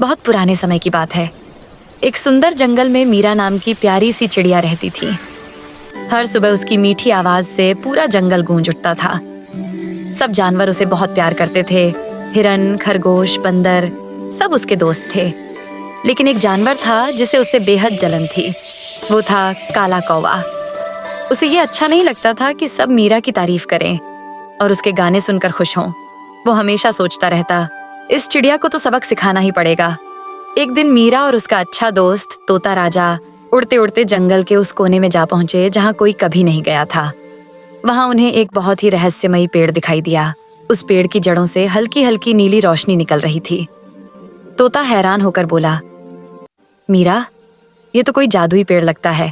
बहुत पुराने समय की बात है। एक सुंदर जंगल में मीरा नाम की प्यारी सी चिड़िया रहती थी। हर सुबह उसकी मीठी आवाज से पूरा जंगल गूंज उठता था। सब जानवर उसे बहुत प्यार करते थे। हिरन, खरगोश, बंदर सब उसके दोस्त थे। लेकिन एक जानवर था जिसे उससे बेहद जलन थी। वो था काला कौवा। उसे ये अच्छा नहीं लगता था कि सब मीरा की तारीफ करें और उसके गाने सुनकर खुश हों। वो हमेशा सोचता रहता, इस चिड़िया को तो सबक सिखाना ही पड़ेगा। एक दिन मीरा और उसका अच्छा दोस्त तोता राजा उड़ते उड़ते जंगल के उस कोने में जा पहुंचे जहां कोई कभी नहीं गया था। वहां उन्हें एक बहुत ही रहस्यमयी पेड़ दिखाई दिया। उस पेड़ की जड़ों से हल्की हल्की नीली रोशनी निकल रही थी। तोता हैरान होकर बोला, मीरा, ये तो कोई जादुई पेड़ लगता है।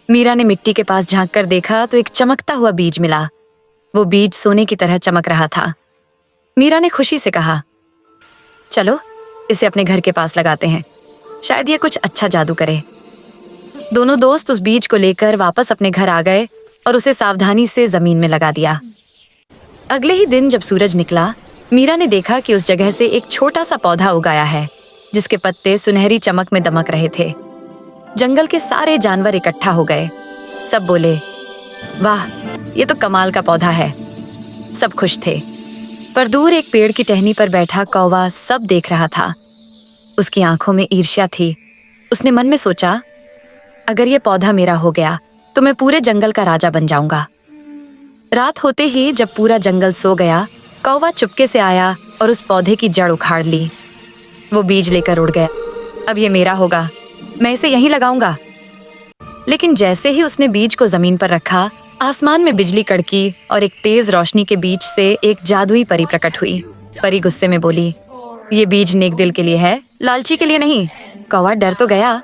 मीरा ने मिट्टी के पास झांक कर देखा तो एक चमकता हुआ बीज मिला। वो बीज सोने की तरह चमक रहा था। मीरा ने खुशी से कहा, चलो इसे अपने घर के पास लगाते हैं, शायद ये कुछ अच्छा जादू करे। दोनों दोस्त उस बीज को लेकर वापस अपने घर आ गए और उसे सावधानी से जमीन में लगा दिया। अगले ही दिन जब सूरज निकला, मीरा ने देखा कि उस जगह से एक छोटा सा पौधा उगाया है जिसके पत्ते सुनहरी चमक में दमक रहे थे। जंगल के सारे जानवर इकट्ठा हो गए। सब बोले, वाह, ये तो कमाल का पौधा है। सब खुश थे, पर दूर एक पेड़ की टहनी पर बैठा कौवा सब देख रहा था। उसकी आंखों में ईर्ष्या थी। उसने मन में सोचा, अगर ये पौधा मेरा हो गया तो मैं पूरे जंगल का राजा बन जाऊंगा। रात होते ही जब पूरा जंगल सो गया, कौवा चुपके से आया और उस पौधे की जड़ उखाड़ ली। वो बीज लेकर उड़ गया। अब ये मेरा होगा, मैं इसे यहीं लगाऊंगा। लेकिन जैसे ही उसने बीज को जमीन पर रखा, आसमान में बिजली कड़की और एक तेज रोशनी के बीच से एक जादुई परी प्रकट हुई। परी गुस्से में बोली, ये बीज नेक दिल के लिए है, लालची के लिए नहीं। कौवा डर तो गया,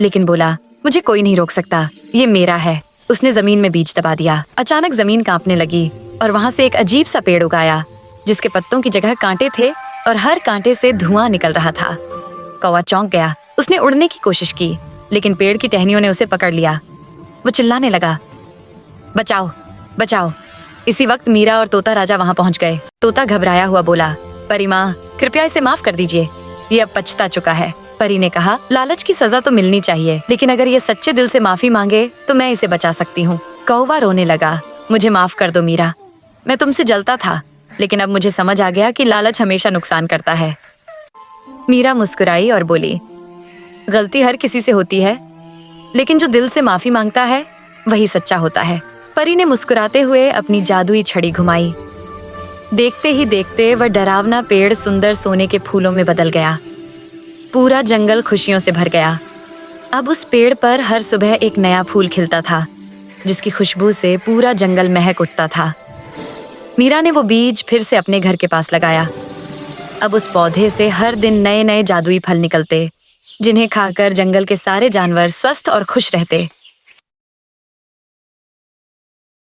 लेकिन बोला, मुझे कोई नहीं रोक सकता, ये मेरा है। उसने जमीन में बीज दबा दिया। अचानक जमीन कांपने लगी और वहां से एक अजीब सा पेड़ उगाया जिसके पत्तों की जगह कांटे थे और हर कांटे से धुआं निकल रहा था। कौवा चौंक गया। उसने उड़ने की कोशिश की, लेकिन पेड़ की टहनियों ने उसे पकड़ लिया। वो चिल्लाने लगा, बचाओ, बचाओ। इसी वक्त मीरा और तोता राजा वहां पहुंच गए। तोता घबराया हुआ बोला, परी माँ, कृपया इसे माफ कर दीजिए, ये अब पछता चुका है। परी ने कहा, लालच की सजा तो मिलनी चाहिए, लेकिन अगर ये सच्चे दिल से माफी मांगे तो मैं इसे बचा सकती हूँ। कौवा रोने लगा, मुझे माफ कर दो मीरा, मैं तुमसे जलता था, लेकिन अब मुझे समझ आ गया कि लालच हमेशा नुकसान करता है। मीरा मुस्कुराई और बोली, गलती हर किसी से होती है, लेकिन जो दिल से माफी मांगता है वही सच्चा होता है। परी ने मुस्कुराते हुए अपनी जादुई छड़ी घुमाई। देखते ही देखते वह डरावना पेड़ सुंदर सोने के फूलों में बदल गया। पूरा जंगल खुशियों से भर गया। अब उस पेड़ पर हर सुबह एक नया फूल खिलता था, जिसकी खुशबू से पूरा जंगल महक उठता था। मीरा ने वो बीज फिर से अपने घर के पास लगाया। अब उस पौधे से हर दिन नए नए जादुई फल निकलते, जिन्हें खाकर जंगल के सारे जानवर स्वस्थ और खुश रहते।